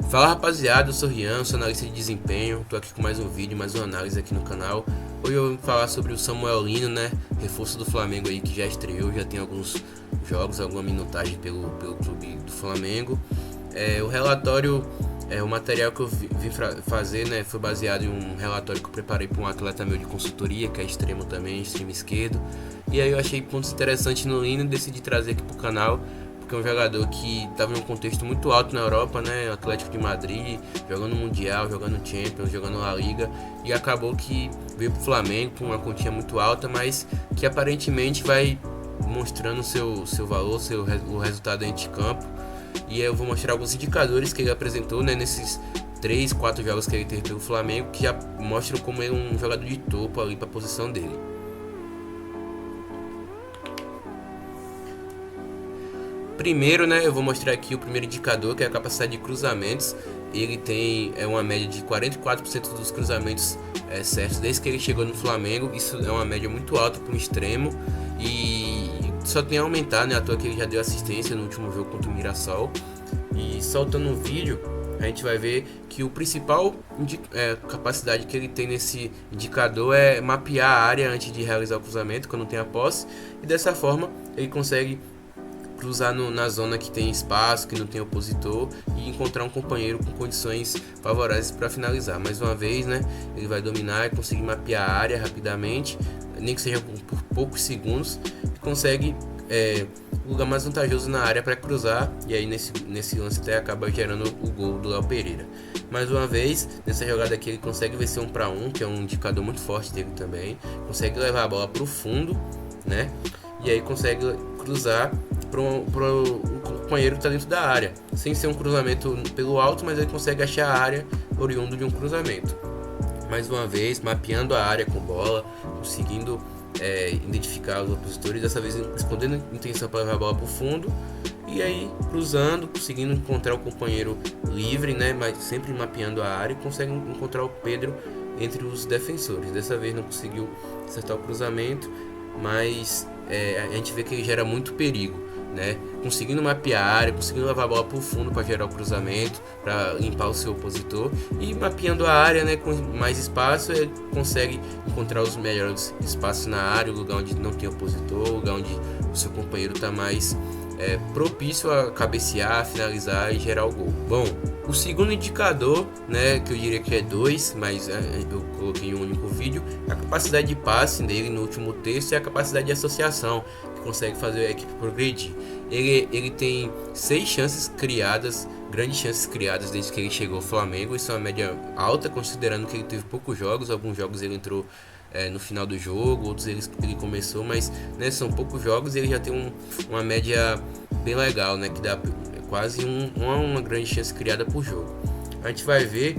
Fala rapaziada, eu sou Rian, sou analista de desempenho, tô aqui com mais um vídeo, mais uma análise aqui no canal. Hoje eu vou falar sobre o Samuel Lino, né, reforço do Flamengo aí que já estreou, já tem alguns jogos, alguma minutagem pelo clube do Flamengo. O relatório, o material que eu vim fazer, né, foi baseado em um relatório que eu preparei para um atleta meu de consultoria, que é extremo também, extremo esquerdo. E aí eu achei pontos interessantes no Lino e decidi trazer aqui pro canal, porque é um jogador que estava em um contexto muito alto na Europa, né? Atlético de Madrid, jogando Mundial, jogando Champions, jogando La Liga, e acabou que veio pro Flamengo com uma quantia muito alta, mas que aparentemente vai mostrando seu valor, o resultado dentro de campo. E eu vou mostrar alguns indicadores que ele apresentou, né, nesses 3, 4 jogos que ele teve pelo Flamengo, que já mostram como ele é um jogador de topo ali para a posição dele. Primeiro, né, eu vou mostrar aqui o primeiro indicador, que é a capacidade de cruzamentos. Ele tem uma média de 44% dos cruzamentos certos desde que ele chegou no Flamengo. Isso é uma média muito alta para um extremo e só tem a aumentar, né? À toa que ele já deu assistência no último jogo contra o Mirassol. E soltando um vídeo, a gente vai ver que o principal capacidade que ele tem nesse indicador é mapear a área antes de realizar o cruzamento, quando tem a posse, e dessa forma ele consegue cruzar na zona que tem espaço, que não tem opositor, e encontrar um companheiro com condições favoráveis para finalizar. Mais uma vez, né, ele vai dominar e conseguir mapear a área rapidamente, nem que seja por poucos segundos, e consegue o lugar mais vantajoso na área para cruzar, e aí nesse lance até acaba gerando o gol do Léo Pereira. Mais uma vez, nessa jogada aqui ele consegue vencer 1 para 1, que é um indicador muito forte dele também, consegue levar a bola para o fundo, né, e aí consegue cruzar para o companheiro que está dentro da área, sem ser um cruzamento pelo alto, mas ele consegue achar a área oriundo de um cruzamento. Mais uma vez, mapeando a área com bola, conseguindo identificar os opositores, dessa vez escondendo a intenção para levar a bola para o fundo, e aí cruzando, conseguindo encontrar o companheiro livre, né, mas sempre mapeando a área, e consegue encontrar o Pedro entre os defensores. Dessa vez não conseguiu acertar o cruzamento, mas a gente vê que ele gera muito perigo, né? Conseguindo mapear a área, conseguindo levar a bola para o fundo para gerar o cruzamento, para limpar o seu opositor, e mapeando a área, né, com mais espaço, ele consegue encontrar os melhores espaços na área, o lugar onde não tem opositor, o lugar onde o seu companheiro está mais propício a cabecear, finalizar e gerar o gol. Bom, o segundo indicador, né, que eu diria que é 2, mas eu coloquei em um único vídeo, a capacidade de passe dele no último terço e a capacidade de associação, que consegue fazer a equipe progredir. Ele tem 6 chances criadas, grandes chances criadas desde que ele chegou ao Flamengo. Isso é uma média alta, considerando que ele teve poucos jogos. Alguns jogos ele entrou no final do jogo, outros ele começou, mas né, são poucos jogos e ele já tem uma média bem legal, né, que dá quase uma grande chance criada por jogo. A gente vai ver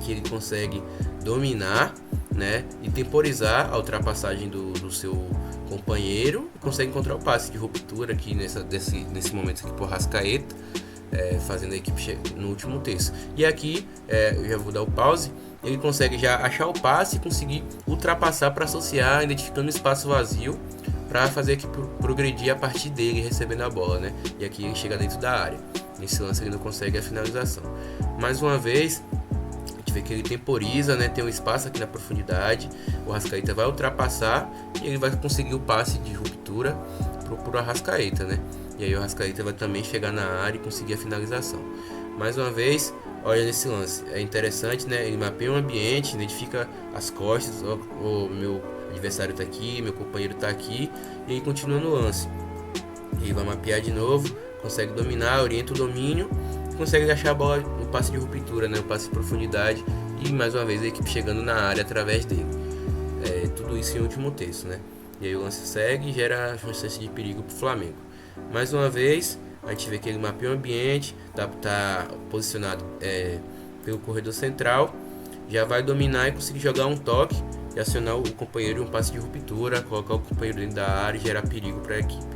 que ele consegue dominar, né, e temporizar a ultrapassagem do seu companheiro, e consegue encontrar o passe de ruptura aqui nesse momento aqui por Arrascaeta, fazendo a equipe no último terço. E aqui eu já vou dar o pause. Ele consegue já achar o passe e conseguir ultrapassar para associar, identificando o espaço vazio para fazer a equipe progredir a partir dele recebendo a bola, né? E aqui ele chega dentro da área. Nesse lance ele não consegue a finalização. Mais uma vez, a gente vê que ele temporiza, né? Tem um espaço aqui na profundidade. O Arrascaeta vai ultrapassar e ele vai conseguir o passe de ruptura pro Arrascaeta, né? E aí o Arrascaeta vai também chegar na área e conseguir a finalização. Mais uma vez, olha nesse lance, é interessante, né? Ele mapeia o ambiente, identifica as costas, o meu adversário está aqui, meu companheiro está aqui, e aí continua no lance. Ele vai mapear de novo, consegue dominar, orienta o domínio, consegue achar a bola no passe de ruptura, né? O passe de profundidade, e mais uma vez a equipe chegando na área através dele. Tudo isso em último terço, né? E aí o lance segue e gera uma chance de perigo para o Flamengo. Mais uma vez, a gente vê que ele mapeia o ambiente, tá posicionado pelo corredor central, já vai dominar e conseguir jogar um toque e acionar o companheiro em um passe de ruptura, colocar o companheiro dentro da área e gerar perigo para a equipe.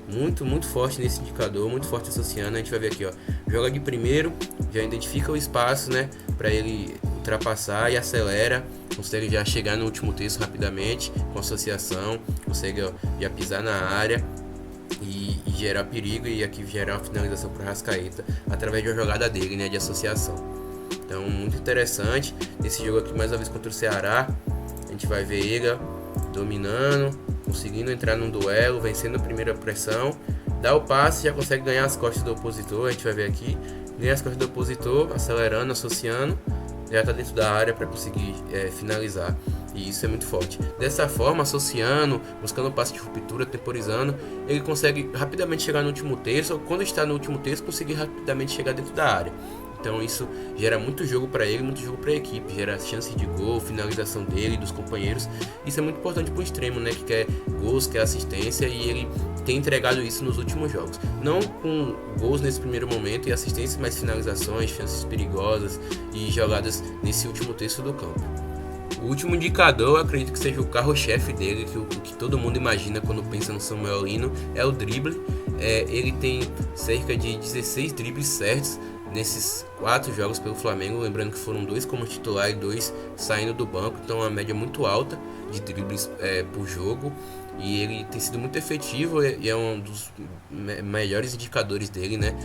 Muito, muito forte nesse indicador, muito forte associando. A gente vai ver aqui, ó, joga de primeiro, já identifica o espaço, né, para ele ultrapassar e acelera, consegue já chegar no último terço rapidamente com associação, consegue já pisar na área e gerar perigo e aqui gerar uma finalização para o Arrascaeta através de uma jogada dele, né, de associação. Então, muito interessante. Nesse jogo aqui, mais uma vez contra o Ceará, a gente vai ver ele dominando, conseguindo entrar num duelo, vencendo a primeira pressão, dá o passe, já consegue ganhar as costas do opositor. A gente vai ver aqui, ganha as costas do opositor, acelerando, associando, já está dentro da área para conseguir finalizar. E isso é muito forte. Dessa forma, associando, buscando o passe de ruptura, temporizando, ele consegue rapidamente chegar no último terço, ou quando está no último terço, conseguir rapidamente chegar dentro da área. Então isso gera muito jogo para ele, muito jogo para a equipe, gera chance de gol, finalização dele, dos companheiros. Isso é muito importante para o extremo, né, que quer gols, quer assistência, e ele tem entregado isso nos últimos jogos. Não com gols nesse primeiro momento e assistências, mas finalizações, chances perigosas e jogadas nesse último terço do campo. O último indicador, eu acredito que seja o carro-chefe dele, que o que todo mundo imagina quando pensa no Samuel Lino, é o drible. Ele tem cerca de 16 dribles certos nesses 4 jogos pelo Flamengo, lembrando que foram 2 como titular e 2 saindo do banco, então uma média muito alta de dribles por jogo, e ele tem sido muito efetivo e é um dos melhores indicadores dele, né,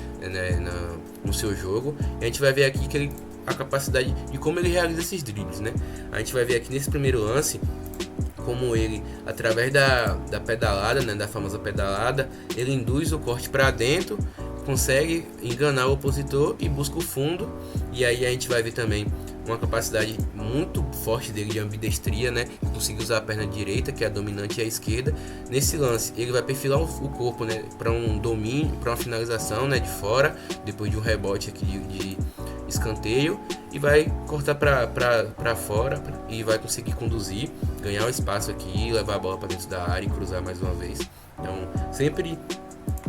no seu jogo. E a gente vai ver aqui que a capacidade de como ele realiza esses dribles, né? A gente vai ver aqui nesse primeiro lance como ele, através da pedalada, né, da famosa pedalada, ele induz o corte para dentro, consegue enganar o opositor e busca o fundo. E aí a gente vai ver também uma capacidade muito forte dele de ambidestria, né? Conseguir usar a perna direita, que é a dominante, e a esquerda. Nesse lance, ele vai perfilar o corpo, né, para um domínio, para uma finalização, né, de fora, depois de um rebote aqui de escanteio, e vai cortar para fora e vai conseguir conduzir, ganhar o espaço aqui, levar a bola para dentro da área e cruzar mais uma vez. Então, sempre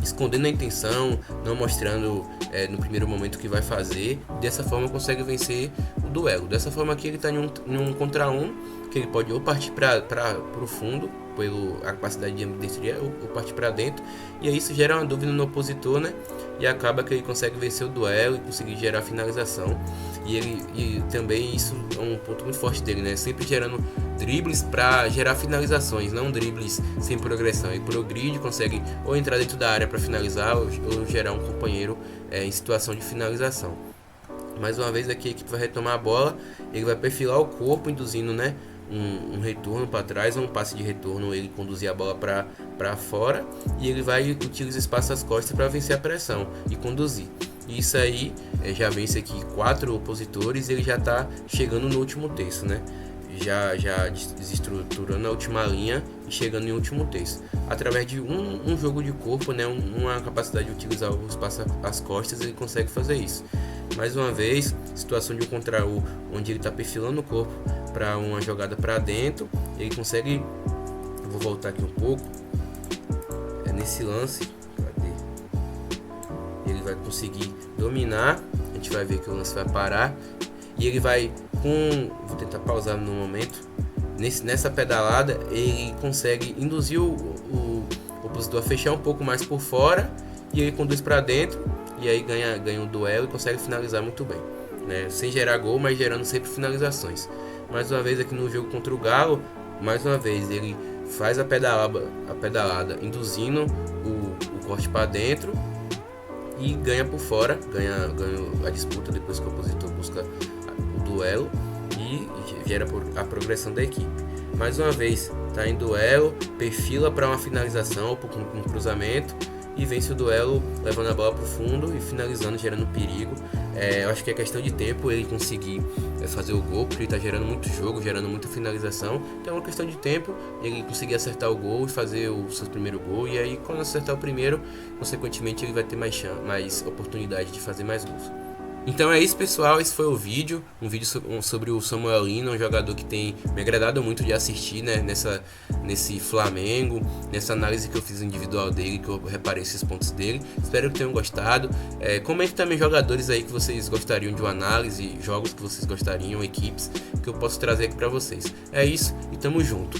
escondendo a intenção, não mostrando no primeiro momento o que vai fazer. Dessa forma consegue vencer o duelo. Dessa forma aqui ele está em um contra um, que ele pode ou partir para o fundo, pela capacidade de ambidestria, ou partir para dentro. E aí isso gera uma dúvida no opositor, né? E acaba que ele consegue vencer o duelo e conseguir gerar a finalização. E também isso é um ponto muito forte dele, né? Sempre gerando dribles para gerar finalizações, não dribles sem progressão. Ele progride, consegue ou entrar dentro da área para finalizar ou gerar um companheiro em situação de finalização. Mais uma vez aqui a equipe vai retomar a bola, ele vai perfilar o corpo, induzindo, né, um retorno para trás, um passe de retorno, ele conduzir a bola para fora, e ele vai utilizar espaço às costas para vencer a pressão e conduzir. E isso aí já vence aqui 4 opositores e ele já está chegando no último terço, né? Já desestruturando a última linha e chegando em último terço. Através de um jogo de corpo, né, uma capacidade de utilizar o espaço às costas, ele consegue fazer isso. Mais uma vez, situação de um contra um, onde ele está perfilando o corpo para uma jogada para dentro, ele consegue. Eu vou voltar aqui um pouco. Nesse lance, cadê? Ele vai conseguir dominar. A gente vai ver que o lance vai parar e ele vai vou tentar pausar no momento. Nessa pedalada, ele consegue induzir o opositor a fechar um pouco mais por fora e ele conduz para dentro. E aí ganha um duelo e consegue finalizar muito bem, né? Sem gerar gol, mas gerando sempre finalizações. Mais uma vez aqui no jogo contra o Galo, mais uma vez ele faz a pedalada induzindo o corte para dentro e ganha por fora, ganha a disputa depois que o opositor busca o duelo e gera a progressão da equipe. Mais uma vez está em duelo, perfila para uma finalização ou um cruzamento e vence o duelo levando a bola para o fundo e finalizando, gerando perigo. Eu acho que é questão de tempo ele conseguir fazer o gol, porque ele está gerando muito jogo, gerando muita finalização. Então é uma questão de tempo ele conseguir acertar o gol e fazer o seu primeiro gol. E aí, quando acertar o primeiro, consequentemente ele vai ter mais oportunidade de fazer mais gols. Então é isso, pessoal, esse foi o vídeo, um vídeo sobre o Samuel Lino, um jogador que tem me agradado muito de assistir, né, nesse Flamengo, nessa análise que eu fiz individual dele, que eu reparei esses pontos dele. Espero que tenham gostado. Comente também jogadores aí que vocês gostariam de uma análise, jogos que vocês gostariam, equipes que eu posso trazer aqui para vocês. É isso e tamo junto.